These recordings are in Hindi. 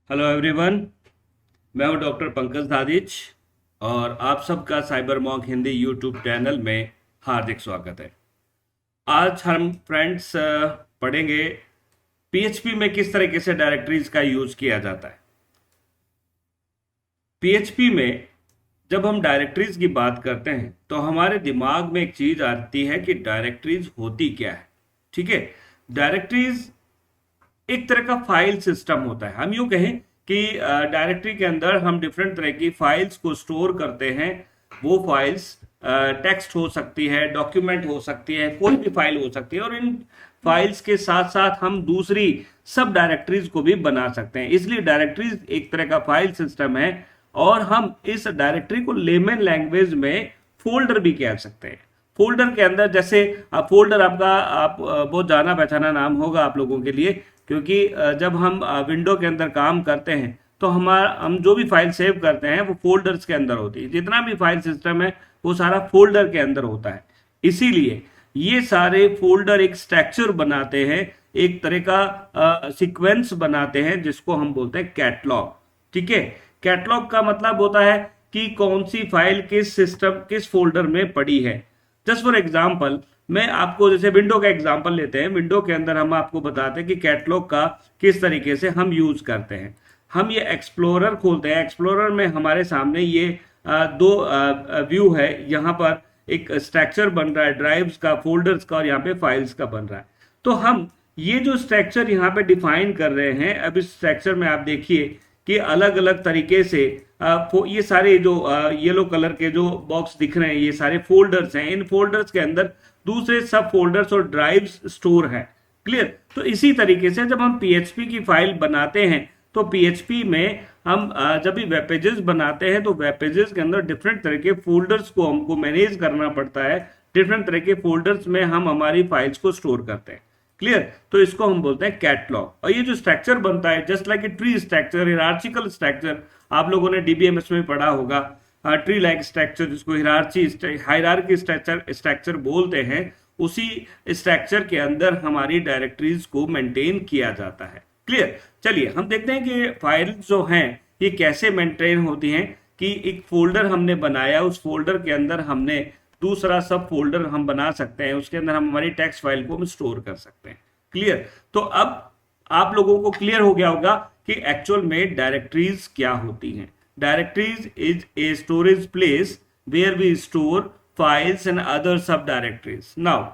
Hello everyone. मैं हूं डॉक्टर पंकज दादिच और आप सबका cyber monk Hindi YouTube channel में हार्दिक स्वागत है। आज हम फ्रेंड्स पढ़ेंगे पीएचपी में किस तरीके से डायरेक्टरीज का यूज किया जाता है। पीएचपी में जब हम डायरेक्टरीज की बात करते हैं तो हमारे दिमाग में एक चीज आती है कि डायरेक्टरीज होती क्या है। ठीक है, डायरेक्टरीज एक तरह का फाइल सिस्टम होता है। हम यूं कहें कि डायरेक्टरी के अंदर हम डिफरेंट तरह की फाइल्स को स्टोर करते हैं। वो फाइल्स टेक्स्ट हो सकती है, डॉक्यूमेंट हो सकती है, कोई भी फाइल हो सकती है और इन फाइल्स के साथ साथ हम दूसरी सब डायरेक्टरीज को भी बना सकते हैं। इसलिए डायरेक्टरीज एक तरह का फाइल सिस्टम है और हम इस डायरेक्टरी को लेमन लैंग्वेज में फोल्डर भी कह सकते हैं। फोल्डर के अंदर जैसे फोल्डर आपका बहुत जाना पहचाना नाम होगा आप लोगों के लिए, क्योंकि जब हम विंडो के अंदर काम करते हैं तो हम जो भी फाइल सेव करते हैं वो फोल्डर्स के अंदर होती है। जितना भी फाइल सिस्टम है वो सारा फोल्डर के अंदर होता है। इसीलिए ये सारे फोल्डर एक स्ट्रक्चर बनाते हैं, एक तरह का सीक्वेंस बनाते हैं जिसको हम बोलते हैं कैटलॉग। ठीक है, कैटलॉग का मतलब होता है कि कौन सी फाइल किस सिस्टम किस फोल्डर में पड़ी है। जस्ट फॉर एग्जाम्पल मैं आपको जैसे विंडो का एग्जांपल लेते हैं। विंडो के अंदर हम आपको बताते हैं कि कैटलॉग का किस तरीके से हम यूज करते हैं। हम ये एक्सप्लोरर खोलते हैं। एक्सप्लोरर में हमारे सामने ये दो व्यू है। यहाँ पर एक स्ट्रक्चर बन रहा है ड्राइव्स का, फोल्डर्स का और यहाँ पे फाइल्स का बन रहा है। तो हम ये जो स्ट्रक्चर यहाँ पे डिफाइन कर रहे हैं, अब इस स्ट्रक्चर में आप देखिए कि अलग अलग तरीके से ये सारे जो येलो कलर के जो बॉक्स दिख रहे हैं ये सारे फोल्डर्स हैं। इन फोल्डर्स के अंदर दूसरे सब फोल्डर्स और ड्राइव्स स्टोर है। क्लियर। तो इसी तरीके से जब हम पीएचपी की फाइल बनाते हैं तो पीएचपी में हम जब भी वेब पेजेस बनाते हैं तो वेब पेजेस के अंदर डिफरेंट तरह के फोल्डर्स को हमको मैनेज करना पड़ता है। डिफरेंट तरह के फोल्डर्स में हम हमारी फाइल्स को स्टोर करते हैं। क्लियर। तो इसको हम बोलते हैं कैटलॉग। और ये जो स्ट्रक्चर बनता है just like a tree structure, hierarchical structure, आप लोगों ने डीबीएमएस में पढ़ा होगा। ट्री लाइक स्ट्रक्चर जिसको हायरार्की स्ट्रक्चर बोलते हैं, उसी स्ट्रक्चर के अंदर हमारी डायरेक्टरीज को मेंटेन किया जाता है। क्लियर। चलिए हम देखते हैं कि फाइल जो हैं ये कैसे मेंटेन होती हैं। कि एक फोल्डर हमने बनाया, उस फोल्डर के अंदर हमने दूसरा सब फोल्डर हम बना सकते हैं, उसके अंदर हम हमारी टेक्स्ट फाइल को हम स्टोर कर सकते हैं। क्लियर। तो अब आप लोगों को क्लियर हो गया होगा कि एक्चुअल में डायरेक्टरीज क्या होती हैं। Directories is a storage place where we store files and other sub directories. Now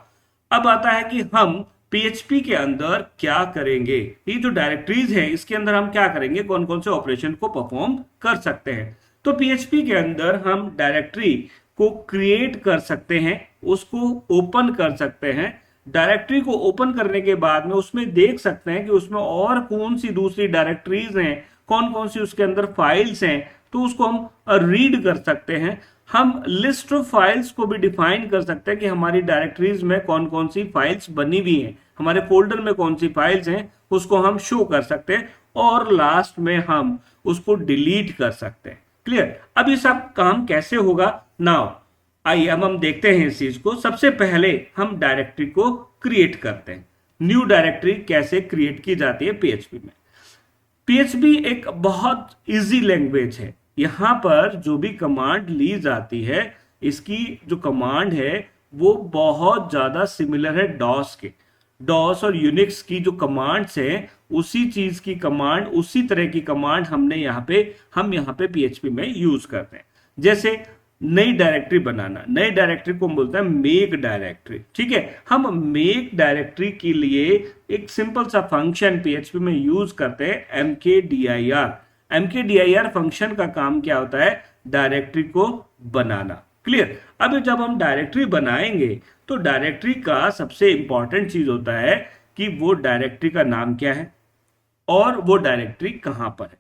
अब आता है कि हम पीएचपी के अंदर क्या करेंगे। ये जो डायरेक्टरीज है इसके अंदर हम क्या करेंगे, कौन कौन से ऑपरेशन को परफॉर्म कर सकते हैं। तो पीएचपी के अंदर हम डायरेक्टरी को क्रिएट कर सकते हैं, उसको ओपन कर सकते हैं। डायरेक्टरी को ओपन करने के बाद में उसमें देख सकते हैं कि उसमें और कौन सी दूसरी डायरेक्टरीज हैं, कौन कौन सी उसके अंदर फाइल्स हैं, तो उसको हम रीड कर सकते हैं। हम लिस्ट ऑफ फाइल्स को भी डिफाइन कर सकते हैं कि हमारी डायरेक्टरीज में कौन कौन सी फाइल्स बनी हुई हैं, हमारे फोल्डर में कौन सी फाइल्स हैं उसको हम शो कर सकते हैं और लास्ट में हम उसको डिलीट कर सकते हैं। क्लियर। अब ये सब काम कैसे होगा, नाउ आइए अब हम देखते हैं इस चीज को। सबसे पहले हम डायरेक्टरी को क्रिएट करते हैं। न्यू डायरेक्टरी कैसे क्रिएट की जाती है पीएचपी में। पीएचपी एक बहुत इजी लैंग्वेज है। यहां पर जो भी कमांड ली जाती है, इसकी जो कमांड है वो बहुत ज्यादा सिमिलर है डॉस के। डॉस और यूनिक्स की जो कमांड्स हैं उसी चीज की कमांड, उसी तरह की कमांड हम यहाँ पे पीएचपी में यूज करते हैं। जैसे नई डायरेक्टरी बनाना, नई डायरेक्टरी को हम बोलते हैं मेक डायरेक्टरी। ठीक है, हम मेक डायरेक्टरी के लिए एक सिंपल सा फंक्शन पीएचपी में यूज करते हैं mkdir। mkdir फंक्शन का काम क्या होता है, डायरेक्टरी को बनाना। क्लियर। अब जब हम डायरेक्टरी बनाएंगे तो डायरेक्टरी का सबसे इंपॉर्टेंट चीज होता है कि वो डायरेक्टरी का नाम क्या है और वो डायरेक्टरी कहां पर है।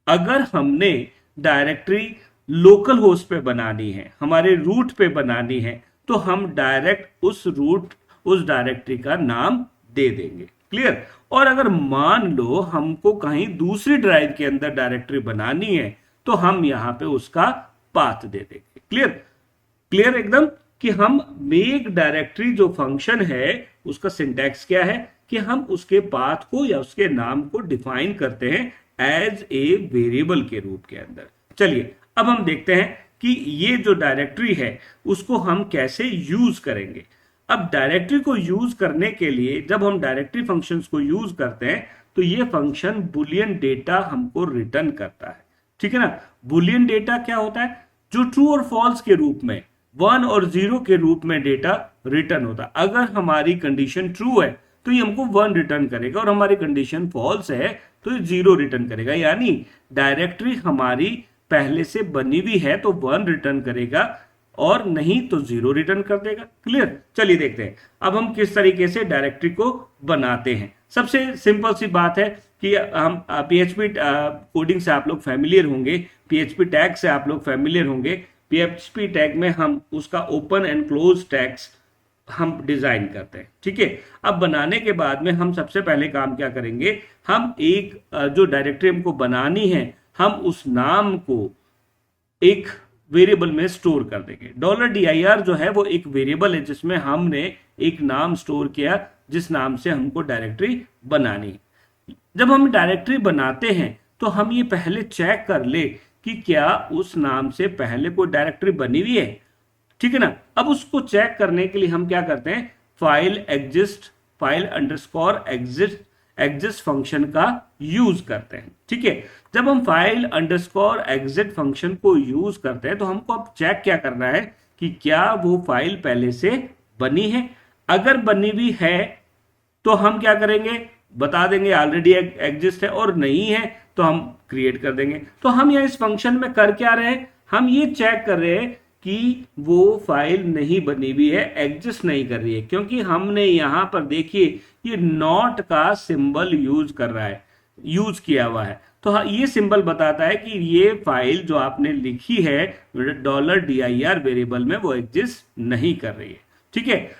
अगर हमने डायरेक्टरी लोकल होस्ट पे बनानी है, हमारे रूट पे बनानी है, तो हम डायरेक्ट उस डायरेक्टरी का नाम दे देंगे। क्लियर। और अगर मान लो हमको कहीं दूसरी ड्राइव के अंदर डायरेक्टरी बनानी है तो हम यहां पे उसका पाथ दे देंगे। क्लियर। क्लियर एकदम कि हम मेक डायरेक्टरी जो फंक्शन है उसका सिंटैक्स क्या है कि हम उसके पाथ को या उसके नाम को डिफाइन करते हैं एज ए वेरिएबल के रूप के अंदर। चलिए अब हम देखते हैं कि ये जो डायरेक्टरी है उसको हम कैसे यूज करेंगे। अब डायरेक्टरी को यूज करने के लिए जब हम डायरेक्टरी फंक्शंस को यूज करते हैं तो ये फंक्शन बुलियन डेटा हमको रिटर्न करता है, ठीक है ना। बुलियन डेटा क्या होता है? जो ट्रू और फॉल्स के रूप में, 1 और 0 के रूप में डेटा रिटर्न होता है। अगर हमारी कंडीशन ट्रू है तो ये हमको 1 रिटर्न करेगा और हमारी कंडीशन फॉल्स है तो ये 0 रिटर्न करेगा। यानी डायरेक्टरी हमारी पहले से बनी हुई है तो 1 रिटर्न करेगा और नहीं तो 0 रिटर्न कर देगा। क्लियर? चलिए देखते हैं अब हम किस तरीके से डायरेक्टरी को बनाते हैं। सबसे सिंपल सी बात है कि हम PHP कोडिंग से आप लोग फैमिलियर होंगे, PHP टैग से आप लोग फैमिलियर होंगे। PHP टैग में हम उसका ओपन एंड क्लोज टैग्स हम डिजाइन करते हैं, ठीक है। अब बनाने के बाद में हम सबसे पहले काम क्या करेंगे, हम एक जो डायरेक्टरी हमको बनानी है हम उस नाम को एक वेरिएबल में स्टोर कर देंगे। $dir जो है वो एक वेरिएबल है जिसमें हमने एक नाम स्टोर किया जिस नाम से हमको डायरेक्टरी बनानी है। जब हम डायरेक्टरी बनाते हैं तो हम ये पहले चेक कर ले कि क्या उस नाम से पहले कोई डायरेक्टरी बनी हुई है, ठीक है ना। अब उसको चेक करने के लिए हम क्या करते हैं, फाइल अंडरस्कोर एग्जिस्ट फंक्शन का यूज करते हैं, ठीक है। जब हम फाइल अंडरस्कोर एग्जिट फंक्शन को यूज करते हैं तो हमको अब चेक क्या करना है कि क्या वो फाइल पहले से बनी है। अगर बनी हुई है तो हम क्या करेंगे, बता देंगे ऑलरेडी एग्जिस्ट है, और नहीं है तो हम क्रिएट कर देंगे। तो हम यहाँ इस फंक्शन में कर क्या रहे हैं, हम ये चेक कर रहे हैं कि वो फाइल नहीं बनी हुई है, एग्जिस्ट नहीं कर रही है, क्योंकि हमने यहां पर देखिए ये नॉट का सिंबल यूज कर रहा है, यूज किया हुआ है। तो हाँ, ये सिंबल बताता है कि ये फाइल जो आपने लिखी है $dir वेरिएबल में वो एग्जिस्ट नहीं कर रही है, ठीक है।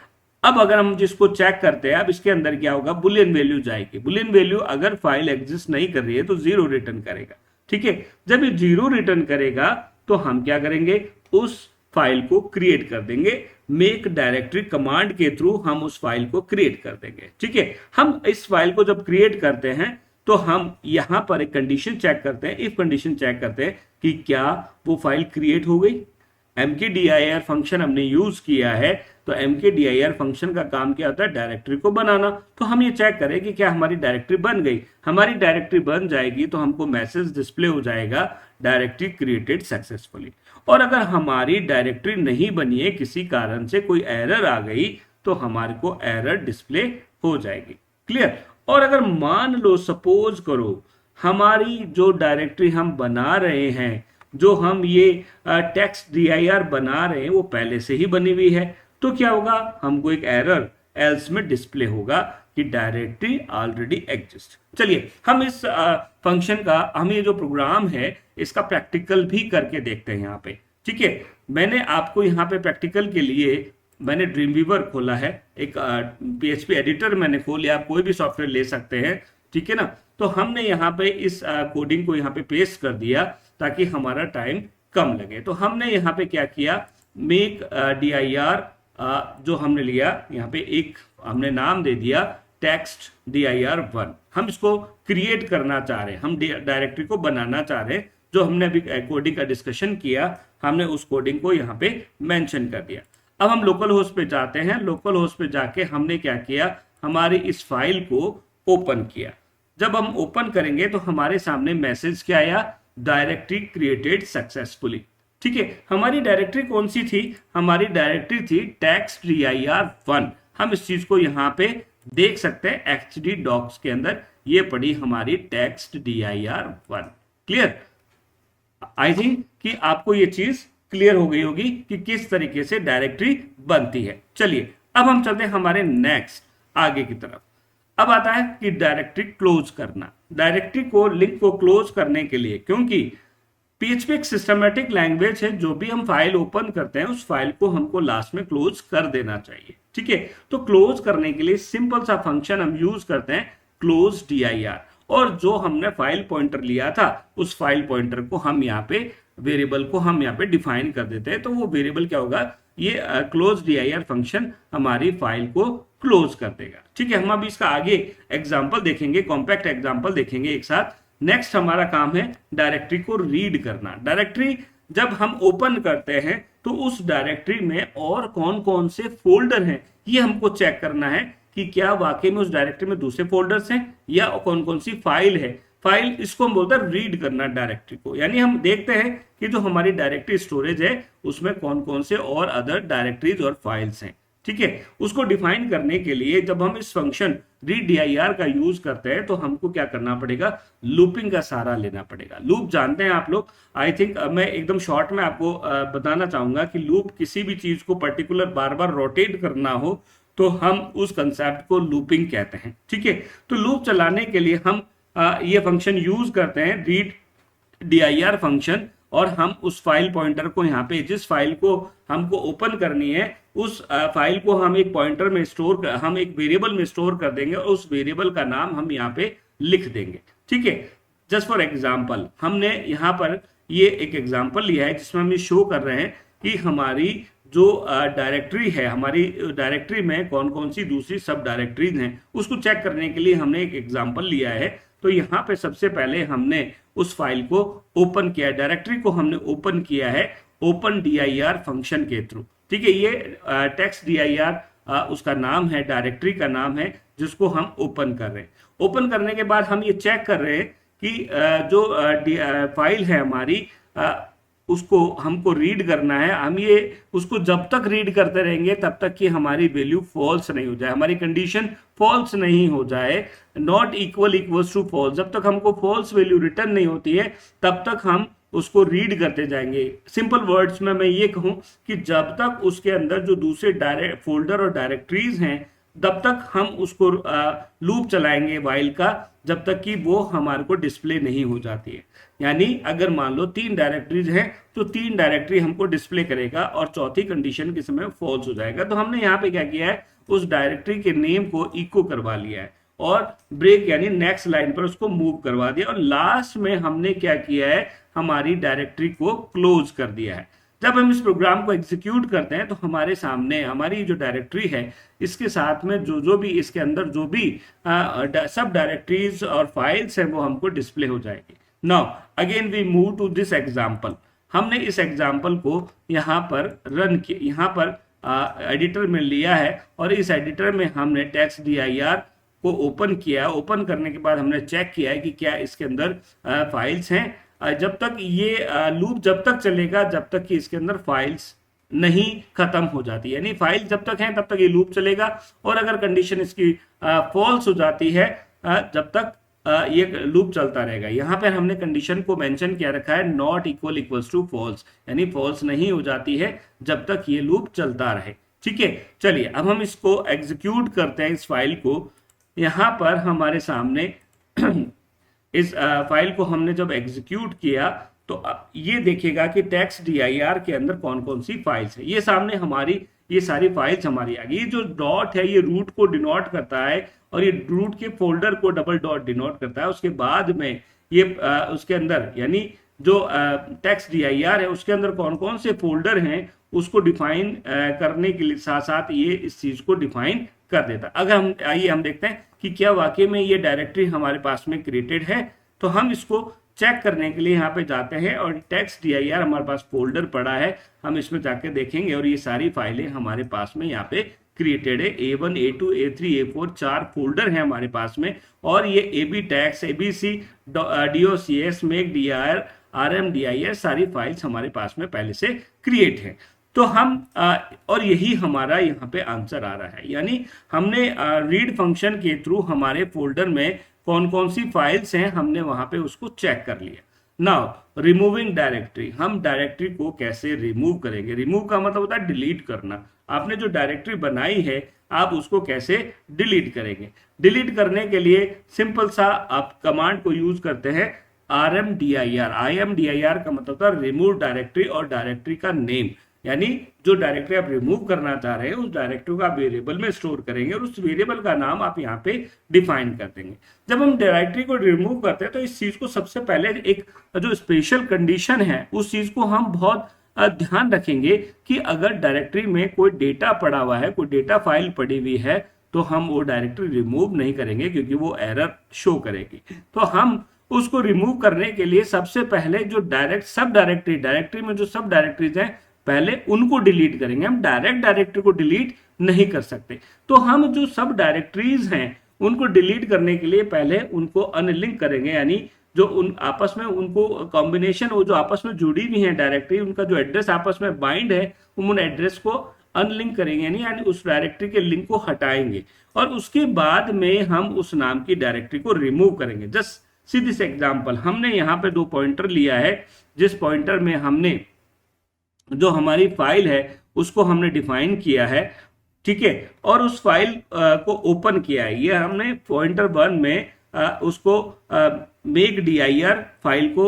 अब अगर हम जिसको चेक करते हैं, अब इसके अंदर क्या होगा, बुलियन वैल्यू जाएगी। बुलियन वैल्यू अगर फाइल एग्जिस्ट नहीं कर रही है तो 0 रिटर्न करेगा, ठीक है। जब ये 0 रिटर्न करेगा तो हम क्या करेंगे, उस फाइल को क्रिएट कर देंगे। मेक डायरेक्टरी कमांड के थ्रू हम उस फाइल को क्रिएट कर देंगे, ठीक है। हम इस फाइल को जब क्रिएट करते हैं तो हम यहां पर एक कंडीशन चेक करते हैं, इफ कंडीशन चेक करते हैं कि क्या वो फाइल क्रिएट हो गई। mkdir फंक्शन हमने यूज किया है, तो mkdir फंक्शन का काम क्या होता है, डायरेक्टरी को बनाना। तो हम ये चेक करें कि क्या हमारी डायरेक्टरी बन गई। हमारी डायरेक्टरी बन जाएगी तो हमको मैसेज डिस्प्ले हो जाएगा, डायरेक्टरी क्रिएटेड सक्सेसफुली। और अगर हमारी डायरेक्टरी नहीं बनी है, किसी कारण से कोई एरर आ गई, तो हमारे को एरर डिस्प्ले हो जाएगी। क्लियर? और अगर मान लो, सपोज करो हमारी जो डायरेक्टरी हम बना रहे हैं, जो हम ये टेक्स्ट dir बना रहे हैं, वो पहले से ही बनी हुई है, तो क्या होगा, हमको एक एरर एल्स में डिस्प्ले होगा कि डायरेक्टरी ऑलरेडी एग्जिस्ट। चलिए हम इस फंक्शन का, हम ये जो प्रोग्राम है इसका प्रैक्टिकल भी करके देखते हैं यहाँ पे, ठीक है। मैंने आपको यहाँ पे प्रैक्टिकल के लिए मैंने ड्रीमवीवर खोला है, एक PHP एडिटर मैंने खोल लिया, आप कोई भी सॉफ्टवेयर ले सकते हैं, ठीक है ना। तो हमने यहाँ पे इस कोडिंग को यहाँ पे पेस्ट कर दिया ताकि हमारा टाइम कम लगे। तो हमने यहाँ पे क्या किया, मेक dir जो हमने लिया यहाँ पे एक हमने नाम दे दिया टेक्स्ट dir1। हम इसको क्रिएट करना चाह रहे हैं, हम डायरेक्टरी को बनाना चाह रहे हैं। जो हमने अभी कोडिंग का डिस्कशन किया, हमने उस कोडिंग को यहाँ पे मेंशन कर दिया। अब हम लोकल होस्ट पे जाते हैं। लोकल होस्ट पे जाके हमने क्या किया, हमारी इस फाइल को ओपन किया। जब हम ओपन करेंगे तो हमारे सामने मैसेज क्या आया, डायरेक्टरी क्रिएटेड सक्सेसफुली, ठीक है। हमारी डायरेक्टरी कौन सी थी, हमारी डायरेक्टरी थी टेक्स्ट dir1। हम इस चीज को यहाँ पे देख सकते हैं, HD डॉक्स के अंदर ये पड़ी हमारी text dir1। Clear? I think कि आपको ये चीज क्लियर हो गई होगी कि किस तरीके से डायरेक्टरी बनती है। चलिए अब हम चलते हैं हमारे नेक्स्ट आगे की तरफ। अब आता है कि डायरेक्टरी क्लोज करना। डायरेक्टरी को, लिंक को क्लोज करने के लिए, क्योंकि PHP एक सिस्टमेटिक लैंग्वेज है, जो भी हम फाइल ओपन करते हैं उस फाइल को हमको लास्ट में क्लोज कर देना चाहिए, ठीक है। तो क्लोज करने के लिए सिंपल सा फंक्शन हम यूज करते हैं क्लोज dir, और जो हमने फाइल पॉइंटर लिया था उस फाइल पॉइंटर को हम यहाँ पे, वेरिएबल को हम यहाँ पे डिफाइन कर देते हैं। तो वो वेरिएबल क्या होगा, ये क्लोज dir फंक्शन हमारी फाइल को क्लोज कर देगा, ठीक है। हम अभी इसका आगे एग्जांपल देखेंगे, कॉम्पैक्ट एग्जांपल देखेंगे एक साथ, नेक्स्ट हमारा काम है डायरेक्टरी को रीड करना। डायरेक्टरी जब हम ओपन करते हैं तो उस डायरेक्टरी में और कौन कौन से फोल्डर हैं ये हमको चेक करना है कि क्या वाकई में उस डायरेक्टरी में दूसरे फोल्डर्स हैं या कौन कौन सी फाइल है। फाइल, इसको हम बोलते हैं रीड करना डायरेक्टरी को, यानी हम देखते हैं कि जो हमारी डायरेक्टरी स्टोरेज है उसमें कौन कौन से और अदर डायरेक्टरीज और फाइल्स हैं। ठीक है, उसको डिफाइन करने के लिए जब हम इस फंक्शन readdir का यूज करते हैं तो हमको क्या करना पड़ेगा, लूपिंग का सहारा लेना पड़ेगा। लूप जानते हैं आप लोग, आई थिंक मैं एकदम शॉर्ट में आपको बताना चाहूंगा कि लूप किसी भी चीज को पर्टिकुलर बार बार रोटेट करना हो तो हम उस कंसेप्ट को लूपिंग कहते हैं। ठीक है, तो लूप चलाने के लिए हम ये फंक्शन यूज करते हैं readdir फंक्शन, और हम उस फाइल पॉइंटर को यहाँ पे जिस फाइल को हमको ओपन करनी है उस फाइल को हम एक पॉइंटर में हम एक वेरिएबल में स्टोर कर देंगे और उस वेरिएबल का नाम हम यहाँ पे लिख देंगे। ठीक है, जस्ट फॉर एग्जांपल हमने यहाँ पर ये एक एग्जांपल लिया है जिसमें हम ये शो कर रहे हैं कि हमारी जो डायरेक्टरी है, हमारी डायरेक्टरी में कौन कौन सी दूसरी सब डायरेक्टरीज हैं उसको चेक करने के लिए हमने एक एग्जांपल लिया है। तो यहाँ पे सबसे पहले हमने उस फाइल को ओपन किया है, डायरेक्टरी को हमने ओपन किया है ओपन dir फंक्शन के थ्रू। ठीक है, ये टेक्स्ट dir उसका नाम है, डायरेक्टरी का नाम है जिसको हम ओपन कर रहे हैं। ओपन करने के बाद हम ये चेक कर रहे हैं कि जो फाइल है हमारी उसको हमको रीड करना है। हम ये उसको जब तक रीड करते रहेंगे तब तक कि हमारी वैल्यू फॉल्स नहीं हो जाए, हमारी कंडीशन फॉल्स नहीं हो जाए, not equal equals to false, जब तक हमको फॉल्स वैल्यू रिटर्न नहीं होती है तब तक हम उसको रीड करते जाएंगे। सिंपल वर्ड्स में मैं ये कहूं कि जब तक उसके अंदर जो दूसरे फोल्डर और डायरेक्टरीज हैं तब तक हम उसको लूप चलाएंगे वाइल का, जब तक कि वो हमारे को डिस्प्ले नहीं हो जाती है। यानी अगर मान लो 3 डायरेक्टरीज हैं तो 3 डायरेक्टरी हमको डिस्प्ले करेगा और चौथी कंडीशन के समय फॉल्स हो जाएगा। तो हमने यहाँ पे क्या किया है, उस डायरेक्टरी के नेम को इको करवा लिया है और ब्रेक यानी नेक्स्ट लाइन पर उसको मूव करवा दिया, और लास्ट में हमने क्या किया है, हमारी डायरेक्टरी को क्लोज कर दिया है। जब हम इस प्रोग्राम को एग्जीक्यूट करते हैं तो हमारे सामने हमारी जो डायरेक्टरी है इसके साथ में जो भी इसके अंदर जो भी सब डायरेक्टरीज और फाइल्स हैं वो हमको डिस्प्ले हो जाएगी। Now again we move to this example. हमने इस एग्जांपल को यहाँ पर रन किया, यहाँ पर एडिटर में लिया है और इस एडिटर में हमने टेक्स्ट dir को ओपन किया। ओपन करने के बाद हमने चेक किया है कि क्या इसके अंदर फाइल्स हैं। जब तक ये लूप जब तक चलेगा जब तक कि इसके अंदर फाइल्स नहीं खत्म हो जाती, यानी फाइल जब तक है तब तक ये लूप चलेगा, और अगर कंडीशन इसकी फॉल्स हो जाती है जब तक ये लूप चलता रहेगा। यहाँ पर हमने कंडीशन को मेंशन किया रखा है not equal equals to false, यानी फॉल्स नहीं हो जाती है जब तक ये लूप चलता रहे। ठीक है, चलिए अब हम इसको एग्जीक्यूट करते हैं इस फाइल को। यहाँ पर हमारे सामने इस फाइल को हमने जब एग्जीक्यूट किया तो ये देखेगा कि टेक्स्ट dir के अंदर कौन कौन सी फाइल्स है। ये सामने हमारी ये सारी फाइल्स हमारी आ गई। ये जो डॉट है ये रूट को डिनोट करता है और ये रूट के फोल्डर को डबल डॉट डिनोट करता है। उसके बाद में ये उसके अंदर यानी जो टेक्स्ट dir है उसके अंदर कौन कौन से फोल्डर हैं उसको डिफाइन करने के लिए साथ साथ ये इस चीज को डिफाइन कर देता। अगर हम आइए हम देखते हैं कि क्या वाकई में ये डायरेक्टरी हमारे पास में क्रिएटेड है। तो हम इसको चेक करने के लिए यहाँ पे जाते हैं और टेक्स्ट dir हमारे पास फोल्डर पड़ा है, हम इसमें जाके देखेंगे और ये सारी फाइलें हमारे पास में यहाँ पे क्रिएटेड है। A1 A2 A3 A4 4 folder है हमारे पास में, और ये AB tax ABC DOCS make dir RM dir सारी फाइल्स हमारे पास में पहले से क्रिएट है। तो हम और यही हमारा यहाँ पे आंसर आ रहा है, यानी हमने रीड फंक्शन के थ्रू हमारे फोल्डर में कौन कौन सी फाइल्स हैं हमने वहां पे उसको चेक कर लिया। नाउ रिमूविंग डायरेक्टरी, हम डायरेक्टरी को कैसे रिमूव करेंगे। रिमूव का मतलब होता है डिलीट करना। आपने जो डायरेक्टरी बनाई है आप उसको कैसे डिलीट करेंगे। डिलीट करने के लिए सिंपल सा आप कमांड को यूज करते हैं rmdir का मतलब होता है रिमूव डायरेक्टरी और डायरेक्टरी का नेम, यानी जो डायरेक्टरी आप रिमूव करना चाह रहे हैं उस डायरेक्टरी को आप वेरिएबल में स्टोर करेंगे और उस वेरिएबल का नाम आप यहाँ पे डिफाइन कर देंगे। जब हम डायरेक्टरी को रिमूव करते हैं तो इस चीज को सबसे पहले एक जो स्पेशल कंडीशन है उस चीज को हम बहुत ध्यान रखेंगे कि अगर डायरेक्टरी में कोई डेटा पड़ा हुआ है, कोई डेटा फाइल पड़ी हुई है तो हम वो डायरेक्टरी रिमूव नहीं करेंगे क्योंकि वो एरर शो करेगी। तो हम उसको रिमूव करने के लिए सबसे पहले जो डायरेक्टरी में जो सब डायरेक्टरीज हैं पहले उनको डिलीट करेंगे। हम डायरेक्ट डायरेक्टरी को डिलीट नहीं कर सकते, तो हम जो सब डायरेक्टरीज हैं उनको डिलीट करने के लिए पहले उनको अनलिंक करेंगे, यानी जो उन आपस में उनको कॉम्बिनेशन, वो जो आपस में जुड़ी हुई है डायरेक्टरी, उनका जो एड्रेस आपस में बाइंड है, उन एड्रेस को अनलिंक करेंगे, यानी उस डायरेक्टरी के लिंक को हटाएंगे और उसके बाद में हम उस नाम की डायरेक्टरी को रिमूव करेंगे। जस्ट सी दिस एग्जांपल, हमने यहाँ पे 2 पॉइंटर लिया है, जिस पॉइंटर में हमने जो हमारी फाइल है उसको हमने डिफाइन किया है, ठीक है, और उस फाइल को ओपन किया है। ये हमने पॉइंटर 1 में उसको मेक dir फाइल को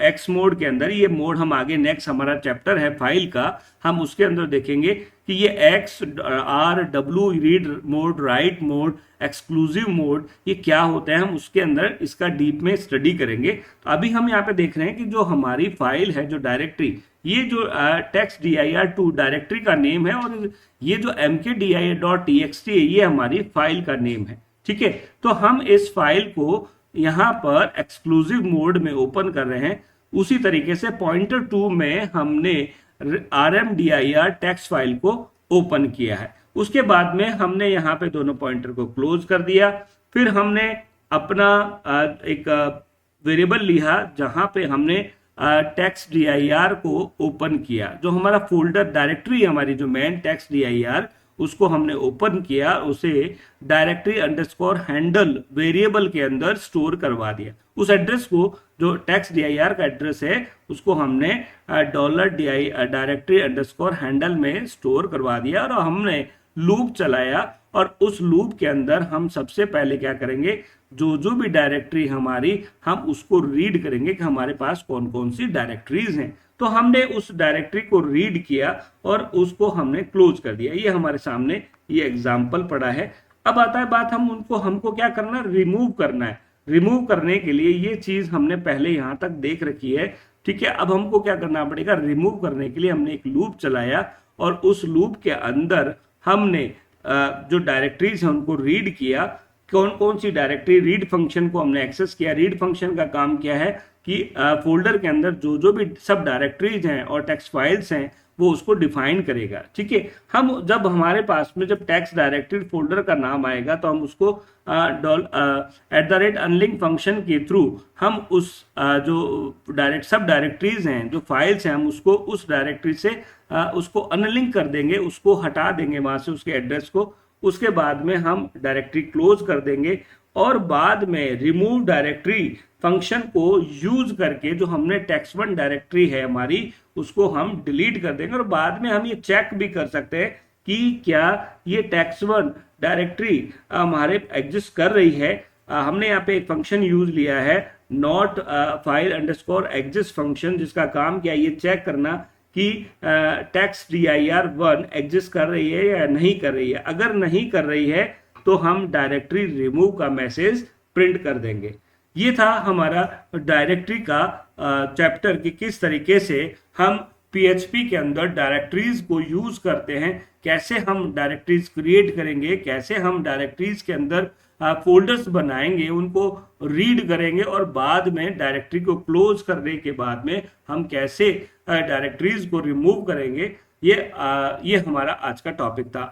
एक्स मोड के अंदर, ये मोड हम आगे नेक्स्ट हमारा चैप्टर है फाइल का, हम उसके अंदर देखेंगे कि ये x R W read mode, right mode, exclusive mode, ये क्या होते हैं, हम उसके अंदर इसका डीप में स्टडी करेंगे। तो अभी हम यहाँ पे देख रहे हैं कि जो हमारी फाइल है, जो डायरेक्टरी, ये जो textdir2 डायरेक्टरी का नेम है और ये जो mkdir.txt है ये हमारी फाइल का नेम है, ठीक है। तो हम इस फाइल को यहाँ पर एक्सक्लूसिव मोड में ओपन कर रहे हैं। उसी तरीके से पॉइंटर 2 में हमने rmdir टेक्स्ट फाइल को ओपन किया है। उसके बाद में हमने यहाँ पे दोनों पॉइंटर को क्लोज कर दिया। फिर हमने अपना एक वेरिएबल लिया जहाँ पे हमने textdir को ओपन किया, जो हमारा फोल्डर डायरेक्टरी हमारी जो मेन textdir, उसको हमने ओपन किया, उसे डायरेक्टरी अंडरस्कोर हैंडल वेरिएबल के अंदर स्टोर करवा दिया। उस एड्रेस को जो textdir का एड्रेस है उसको हमने डायरेक्टरी अंडरस्कोर हैंडल में स्टोर करवा दिया और हमने लूप चलाया और उस लूप के अंदर हम सबसे पहले क्या करेंगे, जो भी डायरेक्टरी हमारी, हम उसको रीड करेंगे कि हमारे पास कौन कौन सी डायरेक्टरीज हैं। तो हमने उस डायरेक्टरी को रीड किया और उसको हमने क्लोज कर दिया। ये हमारे सामने ये एग्जाम्पल पड़ा है। अब आता है बात, हमको क्या करना है, रिमूव करना है। रिमूव करने के लिए ये चीज हमने पहले यहां तक देख रखी है, ठीक है। अब हमको क्या करना पड़ेगा, रिमूव करने के लिए हमने एक लूप चलाया और उस लूप के अंदर हमने जो डायरेक्टरीज हैं उनको रीड किया। कौन कौन सी डायरेक्टरी, रीड फंक्शन को हमने एक्सेस किया। रीड फंक्शन का काम क्या है कि फोल्डर के अंदर जो भी सब डायरेक्टरीज हैं और टेक्स्ट फाइल्स हैं वो उसको डिफाइन करेगा, ठीक है। हम जब हमारे पास में जब टेक्स्ट डायरेक्टरी फोल्डर का नाम आएगा तो हम उसको @unlink फंक्शन के थ्रू हम उस जो सब डायरेक्टरीज हैं, जो फाइल्स हैं, हम उसको उस डायरेक्टरी से उसको अनलिंक कर देंगे, उसको हटा देंगे वहां से उसके एड्रेस को। उसके बाद में हम डायरेक्टरी क्लोज कर देंगे और बाद में रिमूव डायरेक्टरी फंक्शन को यूज करके जो हमने text1 डायरेक्टरी है हमारी, उसको हम डिलीट कर देंगे। और बाद में हम ये चेक भी कर सकते हैं कि क्या ये text1 डायरेक्टरी हमारे एग्जिस्ट कर रही है। हमने यहाँ पे एक फंक्शन यूज लिया है not file underscore exist function, जिसका काम क्या है, ये चेक करना कि textdir1 एग्जिस्ट कर रही है या नहीं कर रही है। अगर नहीं कर रही है तो हम डायरेक्टरी रिमूव का मैसेज प्रिंट कर देंगे। ये था हमारा डायरेक्टरी का चैप्टर कि किस तरीके से हम PHP के अंदर डायरेक्टरीज को यूज करते हैं, कैसे हम डायरेक्टरीज क्रिएट करेंगे, कैसे हम डायरेक्टरीज के अंदर फोल्डर्स बनाएंगे, उनको रीड करेंगे और बाद में डायरेक्टरी को क्लोज करने के बाद में हम कैसे डायरेक्टरीज को रिमूव करेंगे। ये हमारा आज का टॉपिक था।